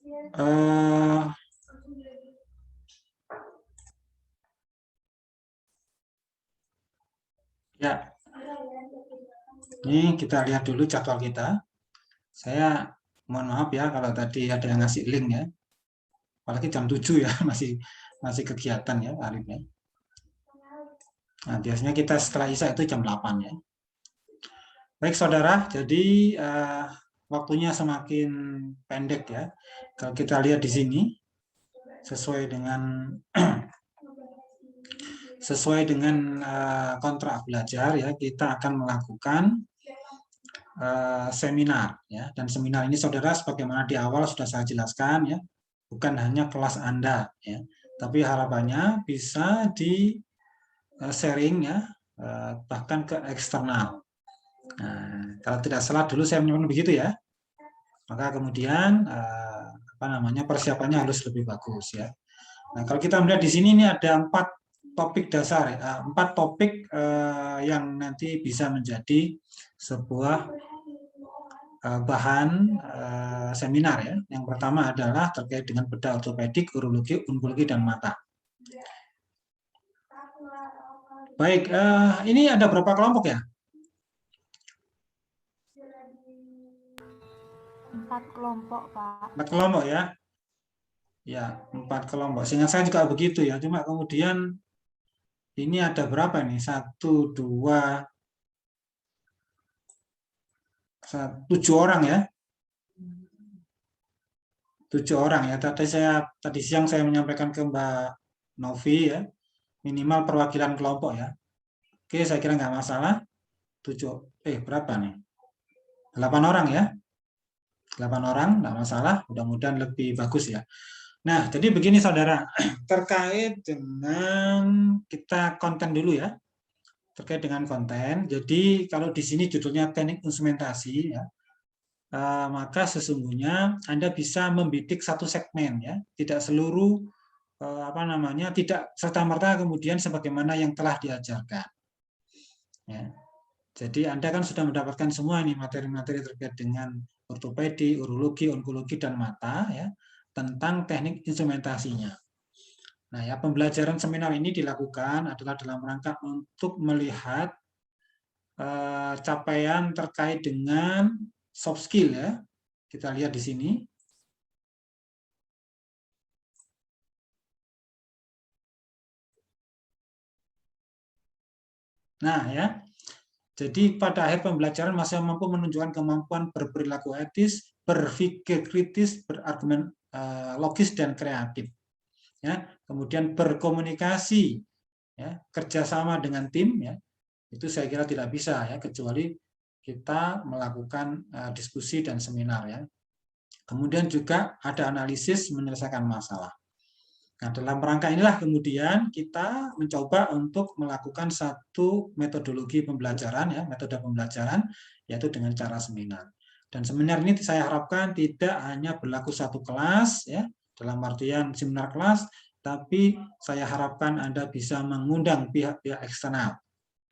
Ya, ini kita lihat dulu jadwal kita. Saya mohon maaf ya kalau tadi ada yang ngasih link ya. Apalagi jam 7 ya, masih kegiatan ya Arifnya. Nah, biasanya kita setelah Isya itu jam 8 ya. Baik saudara, jadi waktunya semakin pendek ya. Kalau kita lihat di sini, sesuai dengan kontrak belajar ya, kita akan melakukan seminar ya. Dan seminar ini saudara sebagaimana di awal sudah saya jelaskan ya, bukan hanya kelas Anda ya, tapi harapannya bisa di sharing ya, bahkan ke eksternal. Nah, kalau tidak salah dulu saya menyebutkan begitu ya. Maka kemudian persiapannya harus lebih bagus ya. Nah, kalau kita melihat di sini ini ada 4 topik dasar ya, 4 topik yang nanti bisa menjadi sebuah bahan seminar ya. Yang pertama adalah terkait dengan bedah ortopedik, urologi, onkologi dan mata. Baik, ini ada berapa kelompok ya? 4 kelompok, Pak. 4 kelompok ya. Ya, 4 kelompok. Sehingga saya juga begitu ya. Cuma kemudian ini ada berapa nih? 1, 2, 7 orang ya. 7 orang ya. Tadi siang saya menyampaikan ke Mbak Novi ya. Minimal perwakilan kelompok ya. Oke, saya kira nggak masalah. 7, berapa nih? 8 orang ya. 8 orang, nggak masalah. Mudah-mudahan lebih bagus ya. Nah, jadi begini saudara, terkait dengan kita konten dulu ya, terkait dengan konten. Jadi kalau di sini judulnya teknik instrumentasi ya, maka sesungguhnya Anda bisa membidik satu segmen ya, tidak seluruh tidak serta-merta kemudian sebagaimana yang telah diajarkan. Ya. Jadi Anda kan sudah mendapatkan semua ini materi-materi terkait dengan ortopedi, urologi, onkologi dan mata ya, tentang teknik instrumentasinya. Nah, ya pembelajaran seminar ini dilakukan adalah dalam rangka untuk melihat capaian terkait dengan soft skill ya. Kita lihat di sini. Nah, ya. Jadi pada akhir pembelajaran masih mampu menunjukkan kemampuan berperilaku etis, berpikir kritis, berargumen logis dan kreatif. Ya, kemudian berkomunikasi, ya, kerjasama dengan tim, ya, itu saya kira tidak bisa ya kecuali kita melakukan diskusi dan seminar ya. Kemudian juga ada analisis menyelesaikan masalah. Nah, dalam rangka inilah kemudian kita mencoba untuk melakukan satu metodologi pembelajaran ya, metode pembelajaran yaitu dengan cara seminar. Dan seminar ini saya harapkan tidak hanya berlaku satu kelas ya, dalam artian seminar kelas, tapi saya harapkan Anda bisa mengundang pihak-pihak eksternal.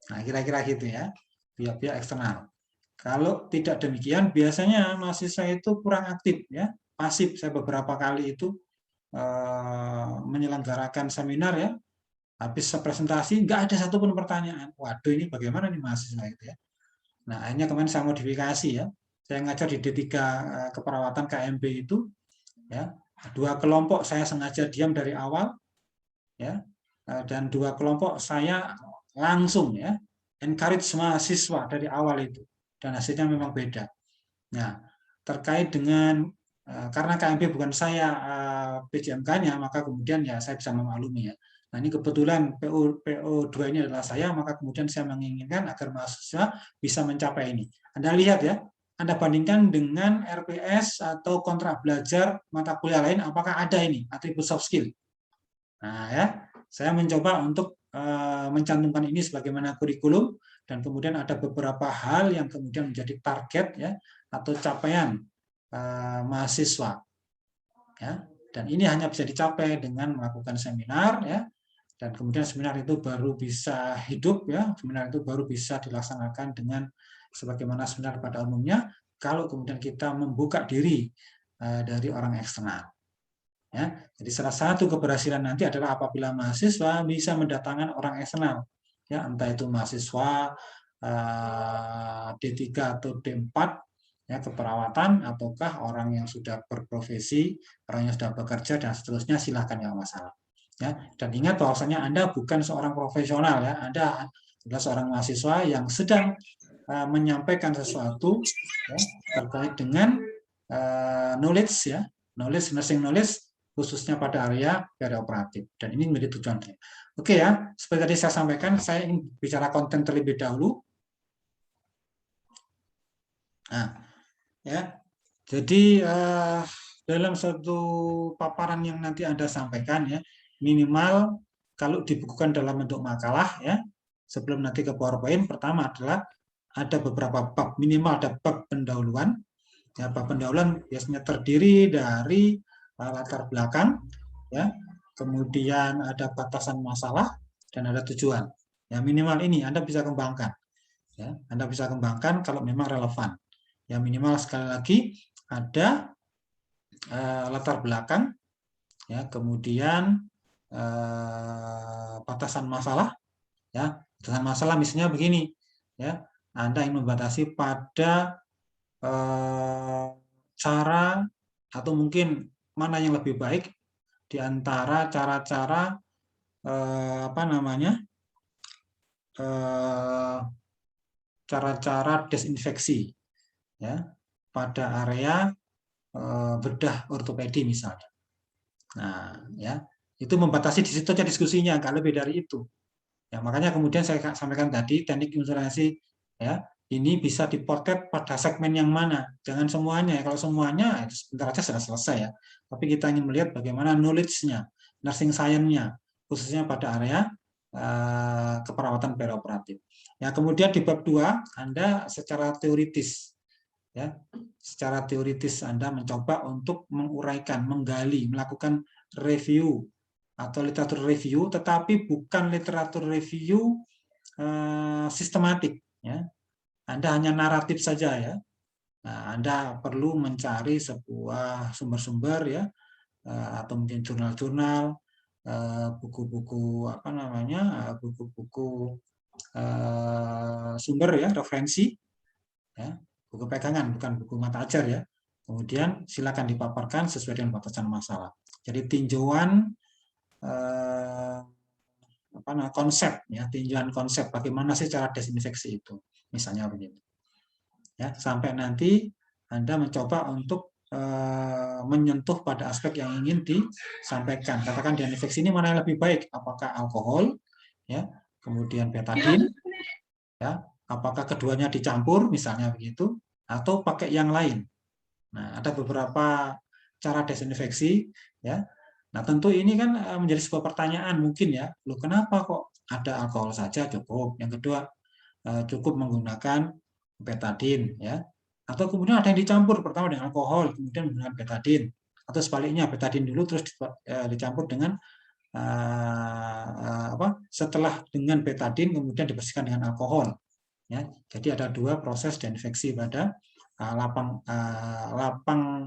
Nah, kira-kira gitu ya, pihak-pihak eksternal. Kalau tidak demikian, biasanya mahasiswa itu kurang aktif ya, pasif. Saya beberapa kali itu menyelenggarakan seminar ya, habis presentasi nggak ada satupun pertanyaan. Waduh, ini bagaimana nih mahasiswa itu ya. Nah, akhirnya kemarin saya modifikasi ya. Saya ngajar di D3 keperawatan KMB itu ya. 2 kelompok saya sengaja diam dari awal ya. Dan 2 kelompok saya langsung ya encourage mahasiswa dari awal itu. Dan hasilnya memang beda. Nah, terkait dengan karena KMP bukan saya PJMK-nya, maka kemudian ya saya bisa memaklumi ya. Nah, ini kebetulan PO2 ini adalah saya, maka kemudian saya menginginkan agar mahasiswa bisa mencapai ini. Anda lihat ya, Anda bandingkan dengan RPS atau kontrak belajar mata kuliah lain, apakah ada ini atribut soft skill? Nah, ya, saya mencoba untuk mencantumkan ini sebagaimana kurikulum, dan kemudian ada beberapa hal yang kemudian menjadi target ya atau capaian mahasiswa ya, dan ini hanya bisa dicapai dengan melakukan seminar ya, dan kemudian seminar itu baru bisa hidup ya, seminar itu baru bisa dilaksanakan dengan sebagaimana seminar pada umumnya kalau kemudian kita membuka diri dari orang eksternal. Ya, jadi salah satu keberhasilan nanti adalah apabila mahasiswa bisa mendatangkan orang eksternal, ya entah itu mahasiswa D3 atau D4 ya keperawatan, ataukah orang yang sudah berprofesi, orang yang sudah bekerja dan seterusnya, silahkan, nggak masalah. Ya, dan ingat bahwasanya Anda bukan seorang profesional, ya, Anda adalah seorang mahasiswa yang sedang menyampaikan sesuatu ya, terkait dengan knowledge, ya, nursing knowledge, khususnya pada area perioperatif, dan ini menjadi tujuan saya. Oke ya, seperti tadi saya sampaikan, saya ingin bicara konten terlebih dahulu. Nah, ya, jadi dalam satu paparan yang nanti Anda sampaikan, ya, minimal kalau dibukukan dalam bentuk makalah, ya, sebelum nanti ke PowerPoint, pertama adalah ada beberapa bab, minimal ada bab pendahuluan. Ya, bab pendahuluan biasanya terdiri dari latar belakang, ya, kemudian ada batasan masalah dan ada tujuan. Ya, minimal ini Anda bisa kembangkan. Ya, Anda bisa kembangkan kalau memang relevan. Ya, minimal sekali lagi ada latar belakang, ya, kemudian batasan masalah, ya, batasan masalah misalnya begini, ya, Anda ingin membatasi pada cara atau mungkin mana yang lebih baik di antara cara-cara apa namanya cara-cara desinfeksi, ya, pada area bedah ortopedi misalnya. Nah, ya, itu membatasi di situ aja diskusinya, nggak lebih dari itu. Ya, makanya kemudian saya sampaikan tadi teknik ilustrasi, ya, ini bisa dipotret pada segmen yang mana. Jangan semuanya. Kalau semuanya itu sebentar aja sudah selesai, ya. Tapi kita ingin melihat bagaimana knowledge-nya, nursing science-nya, khususnya pada area keperawatan perioperatif. Ya, kemudian di bab 2 Anda secara teoritis, ya, secara teoritis Anda mencoba untuk menguraikan, menggali, melakukan review atau literatur review, tetapi bukan literatur review sistematik, ya. Anda hanya naratif saja, ya. Nah, Anda perlu mencari sebuah sumber-sumber, ya, atau mungkin jurnal-jurnal, buku-buku apa namanya, buku-buku sumber, ya, referensi, ya, buku pegangan bukan buku mata ajar, ya. Kemudian silakan dipaparkan sesuai dengan batasan masalah. Jadi tinjauan konsep, ya, tinjauan konsep bagaimana sih cara desinfeksi itu, misalnya begitu, ya, sampai nanti Anda mencoba untuk menyentuh pada aspek yang ingin disampaikan. Katakan desinfeksi ini mana yang lebih baik, apakah alkohol, ya, kemudian betadin, ya, apakah keduanya dicampur misalnya begitu, atau pakai yang lain. Nah, ada beberapa cara desinfeksi, ya. Nah, tentu ini kan menjadi sebuah pertanyaan mungkin, ya. Loh, kenapa kok ada alkohol saja cukup? Yang kedua, cukup menggunakan betadin, ya. Atau kemudian ada yang dicampur, pertama dengan alkohol, kemudian menggunakan betadin. Atau sebaliknya, betadin dulu terus dicampur dengan setelah dengan betadin kemudian dibersihkan dengan alkohol. Ya. Jadi ada dua proses desinfeksi pada lapang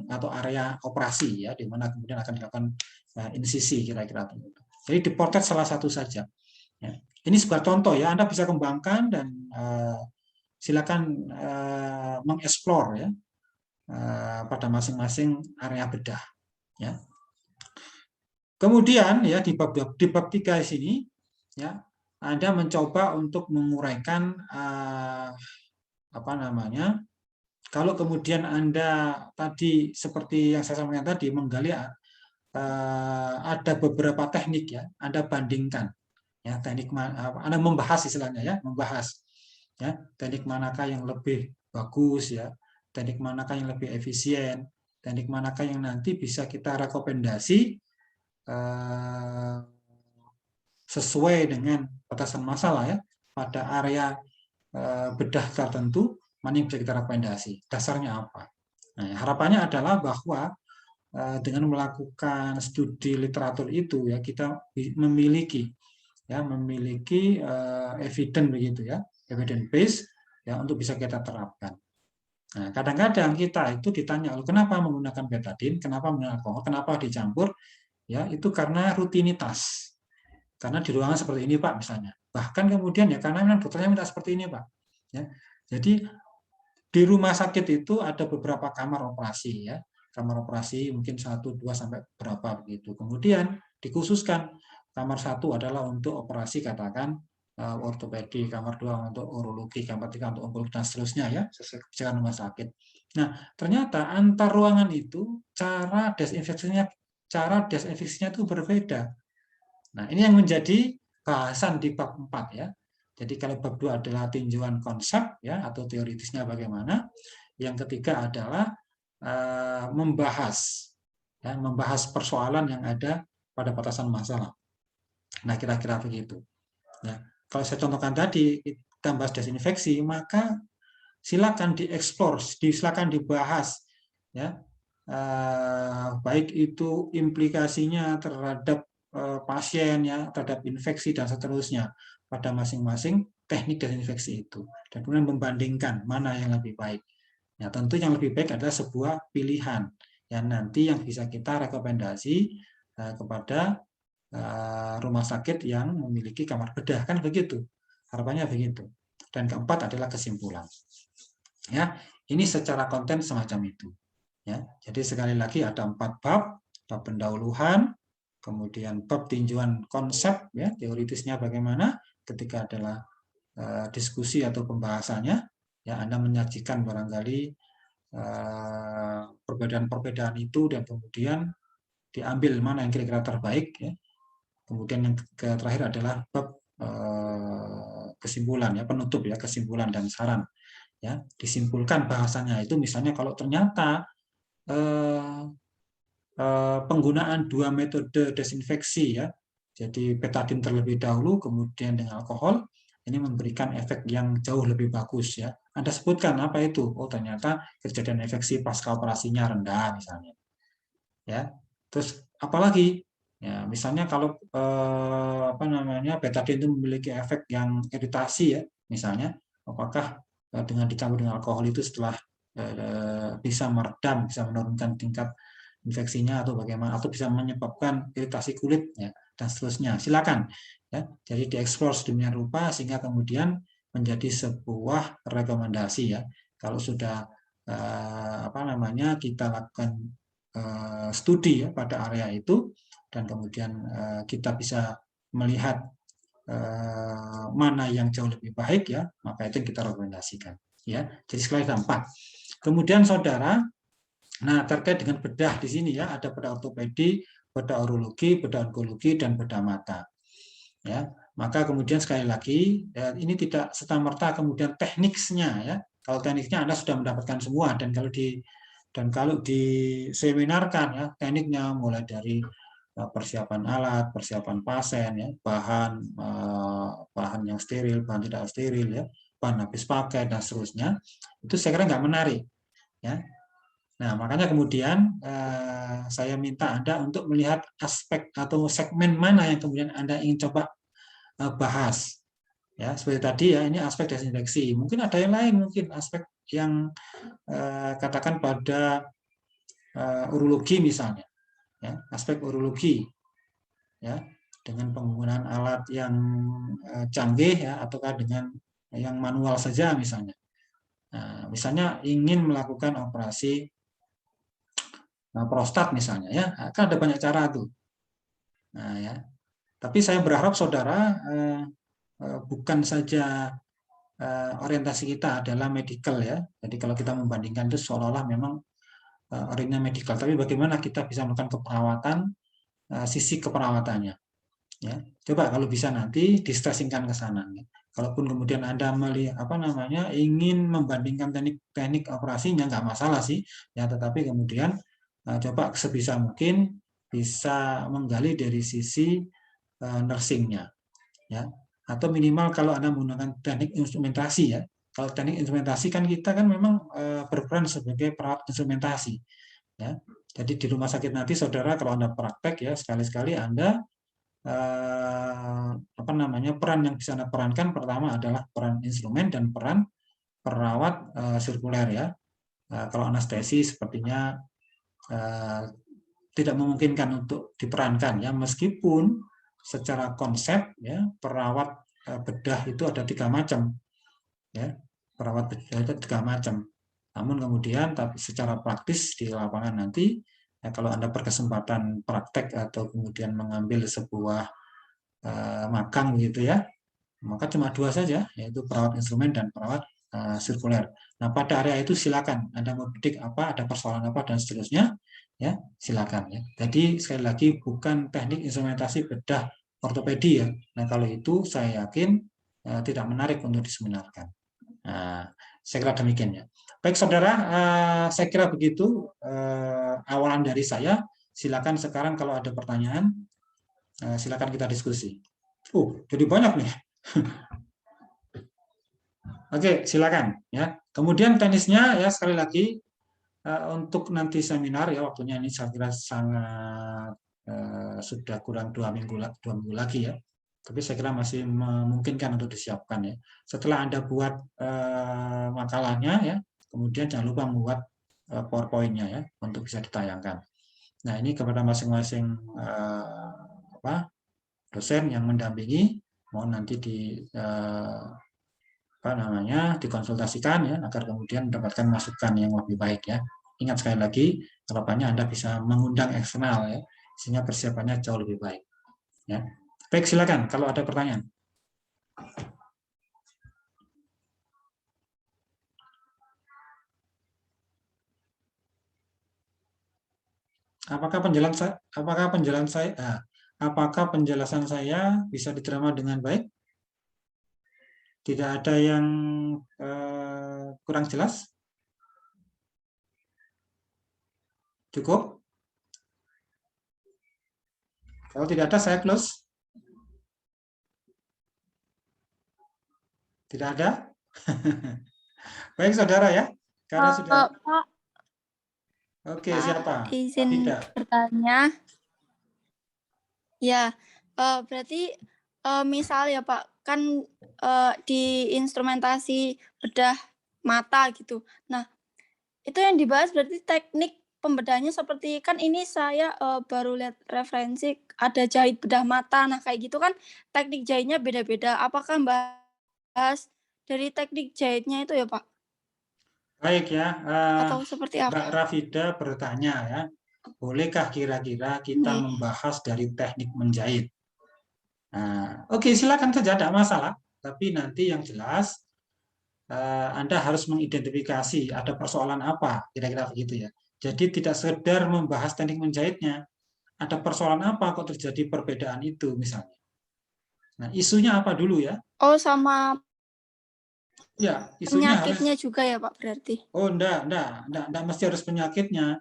atau area operasi, ya, di mana kemudian akan dilakukan insisi kira-kira begitu. Jadi dipotret salah satu saja. Ya. Ini sebuah contoh, ya, Anda bisa kembangkan dan silakan mengeksplor, ya, pada masing-masing area bedah, ya. Kemudian, ya, di bab 3 sini, ya, Anda mencoba untuk menguraikan apa namanya, kalau kemudian Anda tadi seperti yang saya sampaikan tadi menggali ada beberapa teknik, ya, Anda bandingkan, ya, teknik Anda membahas istilahnya, ya, membahas, ya, teknik manakah yang lebih bagus, ya, teknik manakah yang lebih efisien, teknik manakah yang nanti bisa kita rekomendasi sesuai dengan batasan masalah, ya, pada area bedah tertentu, mana yang bisa kita rekomendasi, dasarnya apa. Nah, harapannya adalah bahwa dengan melakukan studi literatur itu, ya, kita memiliki, ya, memiliki evidence begitu, ya, evidence base, ya, untuk bisa kita terapkan. Nah, kadang-kadang kita itu ditanya, kenapa menggunakan betadin, kenapa menggunakan alkohol, kenapa dicampur? Ya, itu karena rutinitas. Karena di ruangan seperti ini, Pak, misalnya. Bahkan kemudian ya karena memang dokternya minta seperti ini, Pak. Ya. Jadi di rumah sakit itu ada beberapa kamar operasi, ya. Kamar operasi mungkin 1, 2 sampai berapa begitu. Kemudian dikhususkan kamar 1 adalah untuk operasi katakan ortopedi, kamar 2 untuk urologi, kamar 3 untuk onkologi dan seterusnya ya, sesuai kebijakan rumah sakit. Nah, ternyata antar ruangan itu cara desinfeksinya itu berbeda. Nah, ini yang menjadi bahasan di bab 4 ya. Jadi kalau bab 2 adalah tinjauan konsep ya atau teoritisnya bagaimana. Yang ketiga adalah membahas persoalan yang ada pada batasan masalah. Nah, kira-kira begitu. Ya. Kalau saya contohkan tadi, kita bahas desinfeksi, maka silakan dieksplor, silakan dibahas ya. Baik itu implikasinya terhadap pasien ya, terhadap infeksi dan seterusnya pada masing-masing teknik desinfeksi itu, dan kemudian membandingkan mana yang lebih baik. Ya, tentu yang lebih baik adalah sebuah pilihan yang nanti yang bisa kita rekomendasi kepada rumah sakit yang memiliki kamar bedah, kan begitu. Harapannya begitu. Dan keempat adalah kesimpulan. Ya, ini secara konten semacam itu. Ya, jadi sekali lagi ada 4 bab pendahuluan, kemudian bab tinjauan konsep, ya, teoritisnya bagaimana, ketika adalah diskusi atau pembahasannya, ya Anda menyajikan barangkali perbedaan-perbedaan itu dan kemudian diambil mana yang kira-kira terbaik, ya. Kemudian yang terakhir adalah bab kesimpulan, ya, penutup, ya, kesimpulan dan saran, ya. Disimpulkan bahasanya itu misalnya kalau ternyata penggunaan 2 metode desinfeksi, ya. Jadi betadin terlebih dahulu, kemudian dengan alkohol, ini memberikan efek yang jauh lebih bagus, ya. Anda sebutkan apa itu? Oh, ternyata kejadian infeksi pasca operasinya rendah misalnya. Ya. Terus apalagi? Ya, misalnya kalau betadin itu memiliki efek yang iritasi, ya, misalnya, apakah dengan dicampur dengan alkohol itu setelah bisa meredam, bisa menurunkan tingkat infeksinya atau bagaimana, atau bisa menyebabkan iritasi kulit, ya, dan seterusnya. Silakan, ya. Jadi dieksplor sedemikian rupa sehingga kemudian menjadi sebuah rekomendasi, ya. Kalau sudah kita lakukan studi, ya, pada area itu, dan kemudian kita bisa melihat mana yang jauh lebih baik, ya, maka itu yang kita rekomendasikan, ya. Jadi sekali ada 4. Kemudian saudara, nah terkait dengan bedah di sini, ya, ada bedah ortopedi, bedah urologi, bedah onkologi, dan bedah mata, ya. Maka kemudian sekali lagi, ya, ini tidak serta-merta kemudian tekniknya, ya. Kalau tekniknya Anda sudah mendapatkan semua, dan kalau diseminarkan, ya, tekniknya mulai dari persiapan alat, persiapan pasien, ya, bahan yang steril, bahan tidak steril, ya, bahan habis pakai dan seterusnya, itu saya kira nggak menarik, ya. Nah, makanya kemudian saya minta Anda untuk melihat aspek atau segmen mana yang kemudian Anda ingin coba bahas. Ya, seperti tadi, ya, ini aspek desinfeksi. Mungkin ada yang lain, mungkin aspek yang katakan pada urologi misalnya, ya, aspek urologi, ya, dengan penggunaan alat yang canggih, ya, ataukah dengan yang manual saja misalnya. Nah, misalnya ingin melakukan operasi prostat misalnya, ya, kan ada banyak cara tuh. Nah, ya, tapi saya berharap saudara bukan saja orientasi kita adalah medical, ya. Jadi kalau kita membandingkan itu seolah-olah memang orientasinya medical, tapi bagaimana kita bisa melakukan keperawatan, sisi keperawatannya, ya. Coba kalau bisa nanti distressingkan ke sana, ya. Kalaupun kemudian Anda ingin membandingkan teknik operasinya, nggak masalah sih, ya, tetapi kemudian coba sebisa mungkin bisa menggali dari sisi nursingnya, ya, atau minimal kalau Anda menggunakan teknik instrumentasi, ya. Kalau teknik instrumentasi kan kita kan memang berperan sebagai perawat instrumentasi, ya. Jadi di rumah sakit nanti saudara kalau Anda praktek, ya, sekali-sekali Anda peran yang bisa Anda perankan pertama adalah peran instrumen dan peran perawat sirkuler, ya. Kalau anestesi sepertinya tidak memungkinkan untuk diperankan ya, meskipun secara konsep ya perawat bedah itu ada 3 macam ya, perawat bedah itu 3 macam. Namun kemudian tapi secara praktis di lapangan nanti ya, kalau Anda berkesempatan praktek atau kemudian mengambil sebuah magang gitu ya, maka cuma 2 saja, yaitu perawat instrumen dan perawat sirkuler. Nah, pada area itu silakan Anda mau bidik apa, ada persoalan apa dan seterusnya, ya silakan ya. Jadi sekali lagi bukan teknik instrumentasi bedah ortopedi ya. Nah, kalau itu saya yakin tidak menarik untuk diseminarkan. Nah, saya kira demikian ya. Baik saudara, saya kira begitu awalan dari saya. Silakan sekarang kalau ada pertanyaan, silakan kita diskusi. Jadi banyak nih. Oke, silakan ya. Kemudian teknisnya ya sekali lagi untuk nanti seminar ya waktunya ini saya kira sangat sudah kurang 2 minggu lagi ya. Tapi saya kira masih memungkinkan untuk disiapkan ya. Setelah Anda buat makalahnya ya, kemudian jangan lupa membuat PowerPoint-nya ya untuk bisa ditayangkan. Nah, ini kepada masing-masing dosen yang mendampingi, mohon nanti dikonsultasikan ya agar kemudian mendapatkan masukan yang lebih baik ya. Ingat sekali lagi, harapannya Anda bisa mengundang eksternal ya, sehingga persiapannya jauh lebih baik. Ya. Baik, silakan kalau ada pertanyaan. Apakah penjelasan saya bisa diterima dengan baik? Tidak ada yang kurang jelas? Cukup? Kalau tidak ada, saya close. Tidak ada? Baik, saudara ya. Karena sudah. Pak, Oke, siapa? izin Tidak. bertanya. Ya, berarti misal ya Pak, kan di instrumentasi bedah mata gitu. Nah, itu yang dibahas berarti teknik pembedahannya seperti kan ini saya baru lihat referensi ada jahit bedah mata. Nah, kayak gitu kan teknik jahitnya beda-beda. Apakah bahas dari teknik jahitnya itu ya Pak? Baik ya, Atau seperti apa? Mbak Rafida bertanya ya, bolehkah kira-kira kita membahas dari teknik menjahit? Nah, oke, silakan saja, tidak masalah. Tapi nanti yang jelas Anda harus mengidentifikasi ada persoalan apa, kira-kira begitu ya. Jadi tidak sekedar membahas teknik menjahitnya, ada persoalan apa kok terjadi perbedaan itu misalnya. Nah, isunya apa dulu ya? Oh, sama Ya, isunya penyakitnya harus. juga ya Pak berarti? Oh, enggak mesti harus penyakitnya.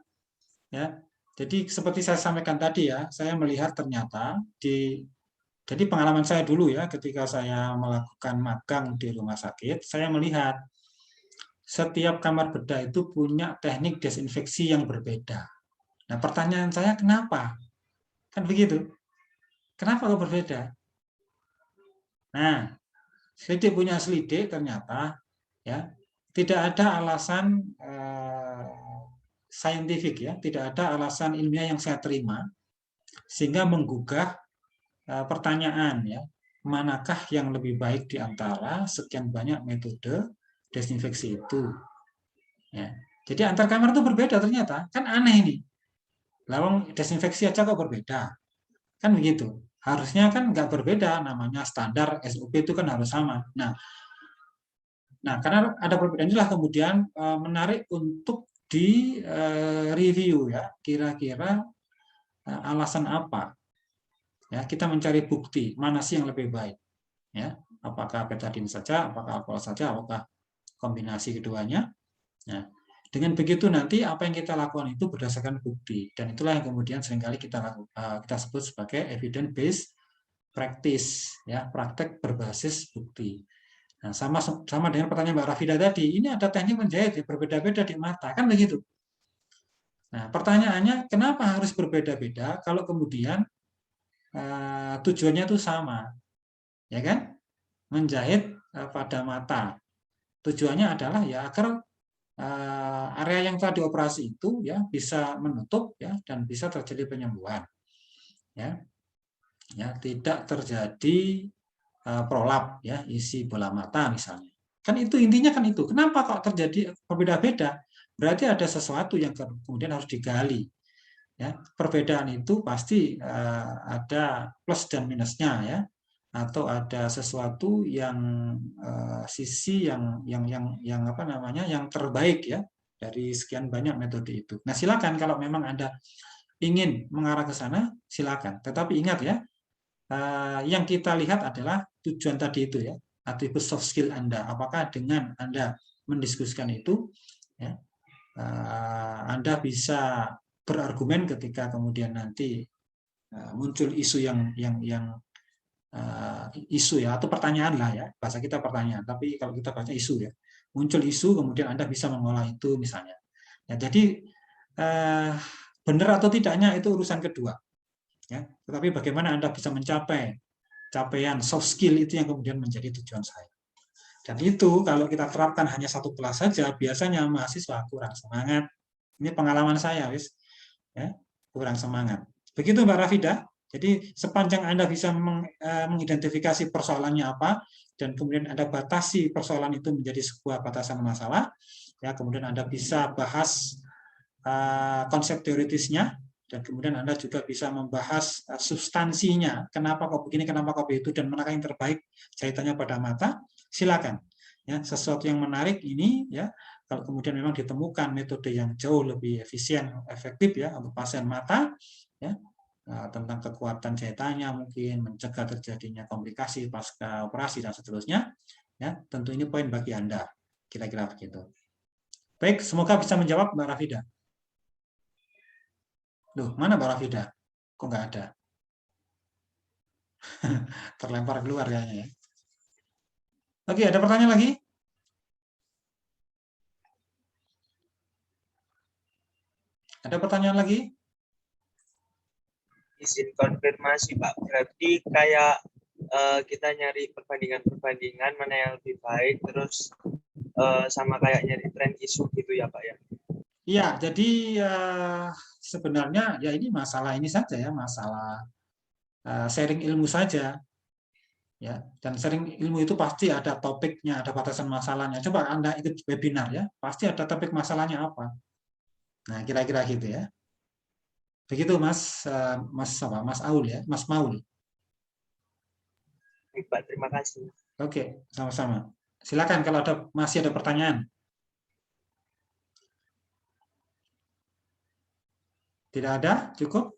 Ya, jadi seperti saya sampaikan tadi ya, saya melihat ternyata jadi pengalaman saya dulu ya, ketika saya melakukan magang di rumah sakit, saya melihat setiap kamar bedah itu punya teknik desinfeksi yang berbeda. Nah, pertanyaan saya kenapa? Kan begitu. Kenapa kok berbeda? Nah, selidik punya selidik ternyata ya tidak ada alasan saintifik ya, tidak ada alasan ilmiah yang saya terima sehingga menggugah pertanyaan ya, manakah yang lebih baik di antara sekian banyak metode desinfeksi itu? Ya. Jadi antar kamar itu berbeda ternyata, kan aneh ini. Lawang desinfeksi aja kok berbeda, kan begitu. Harusnya kan nggak berbeda, namanya standar SOP itu kan harus sama. Nah karena ada perbedaan inilah kemudian menarik untuk di review ya, kira-kira alasan apa ya kita mencari bukti mana sih yang lebih baik ya, apakah betadine saja, apakah alkohol saja, apakah kombinasi keduanya. Nah, dengan begitu nanti apa yang kita lakukan itu berdasarkan bukti dan itulah yang kemudian seringkali kita sebut sebagai evidence based practice ya, praktek berbasis bukti. Nah, sama dengan pertanyaan Mbak Rafida tadi, ini ada teknik menjahit berbeda-beda di mata kan begitu. Nah, pertanyaannya kenapa harus berbeda-beda kalau kemudian tujuannya itu sama, ya kan? Menjahit pada mata. Tujuannya adalah ya agar area yang telah dioperasi itu ya bisa menutup ya dan bisa terjadi penyembuhan. Ya. Ya, tidak terjadi prolap ya, isi bola mata misalnya. Kan itu intinya kan itu. Kenapa kok terjadi berbeda-beda? Berarti ada sesuatu yang kemudian harus digali. Ya, perbedaan itu pasti ada plus dan minusnya ya, atau ada sesuatu yang sisi yang apa namanya yang terbaik ya dari sekian banyak metode itu. Nah, silakan kalau memang Anda ingin mengarah ke sana, silakan. Tetapi ingat ya, yang kita lihat adalah tujuan tadi itu ya, atribut soft skill Anda. Apakah dengan Anda mendiskusikan itu, ya, Anda bisa berargumen ketika kemudian nanti muncul isu yang isu ya atau pertanyaan lah ya, bahasa kita pertanyaan, tapi kalau kita baca isu ya, muncul isu kemudian Anda bisa mengolah itu misalnya. Ya, jadi benar atau tidaknya itu urusan kedua. Ya, tetapi bagaimana Anda bisa mencapai capaian soft skill itu yang kemudian menjadi tujuan saya. Dan itu kalau kita terapkan hanya satu kelas saja, biasanya mahasiswa kurang semangat. Ini pengalaman saya, wis, ya, kurang semangat. Begitu Mbak Rafida. Jadi sepanjang Anda bisa mengidentifikasi persoalannya apa, dan kemudian Anda batasi persoalan itu menjadi sebuah batasan masalah, ya kemudian Anda bisa bahas konsep teoritisnya, dan kemudian Anda juga bisa membahas substansinya, kenapa kok begini, kenapa kok begitu, dan manakah yang terbaik jahitannya pada mata, silakan. Ya, sesuatu yang menarik ini ya, kalau kemudian memang ditemukan metode yang jauh lebih efisien, efektif ya untuk pasien mata, ya, tentang kekuatan jahitannya mungkin mencegah terjadinya komplikasi pasca operasi dan seterusnya, ya tentu ini poin bagi Anda, kira-kira begitu. Baik, semoga bisa menjawab Mbak Rafida. Loh, mana Mbak Rafida? Kok nggak ada? Terlempar keluar kayaknya ya. Oke, ada pertanyaan lagi? Ada pertanyaan lagi? Izin konfirmasi Pak, berarti kayak kita nyari perbandingan mana yang lebih baik, terus sama kayak nyari tren isu gitu ya Pak ya? Iya, jadi sebenarnya ya ini masalah ini saja ya, masalah sharing ilmu saja. Ya, dan sharing ilmu itu pasti ada topiknya, ada batasan masalahnya. Coba Anda ikut webinar ya, pasti ada topik masalahnya apa. Nah, kira-kira gitu ya. Begitu Mas Mas Aul ya, Mas Maul. Baik Pak, terima kasih. Oke, sama-sama. Silakan kalau masih ada pertanyaan. Tidak ada, cukup.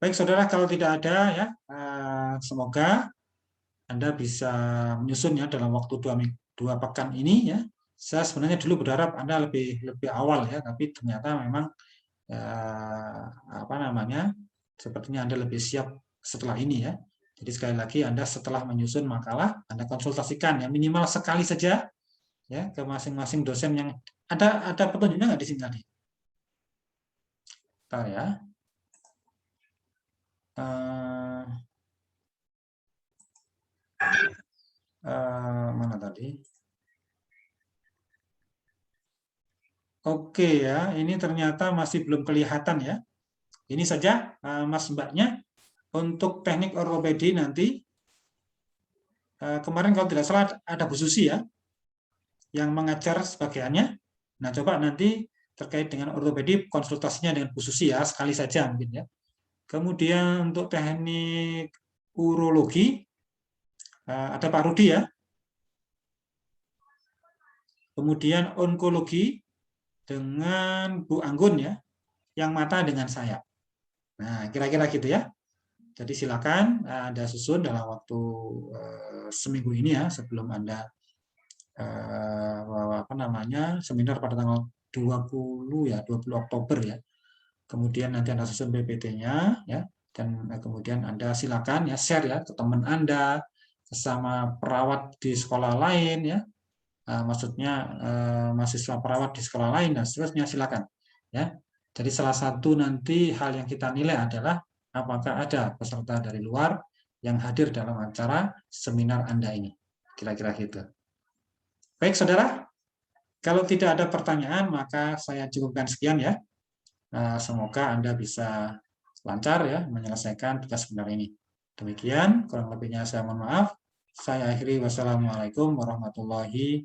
Baik saudara, kalau tidak ada ya, semoga Anda bisa menyusun ya dalam waktu 2 pekan ini ya. Saya sebenarnya dulu berharap Anda lebih awal ya, tapi ternyata memang apa namanya, sepertinya Anda lebih siap setelah ini ya. Jadi sekali lagi Anda setelah menyusun makalah, Anda konsultasikan ya minimal sekali saja ya ke masing-masing dosen yang ada petunjuknya nggak di sini tadi? Bentar ya. Mana tadi? Oke ya, ini ternyata masih belum kelihatan ya. Ini saja Mas Mbaknya untuk teknik ortopedi nanti. Kemarin kalau tidak salah ada Bu Susi ya yang mengajar sebagiannya. Nah, coba nanti terkait dengan ortopedi konsultasinya dengan Bu Susi ya, sekali saja mungkin ya. Kemudian untuk teknik urologi ada Pak Rudi ya. Kemudian onkologi dengan Bu Anggun ya, yang mata dengan saya. Nah, kira-kira gitu ya. Jadi silakan Anda susun dalam waktu seminggu ini ya, sebelum Anda apa namanya seminar pada tanggal 20 ya, 20 Oktober ya. Kemudian nanti Anda susun PPT-nya ya, dan kemudian Anda silakan ya share ya ke teman Anda, sesama perawat di sekolah lain ya. Maksudnya mahasiswa perawat di sekolah lain dan seterusnya, silakan ya. Jadi salah satu nanti hal yang kita nilai adalah apakah ada peserta dari luar yang hadir dalam acara seminar Anda ini. Kira-kira gitu. Baik, saudara. Kalau tidak ada pertanyaan, maka saya cukupkan sekian ya. Semoga Anda bisa lancar ya menyelesaikan tugas benar ini. Demikian, kurang lebihnya saya mohon maaf. Saya akhiri, wassalamualaikum warahmatullahi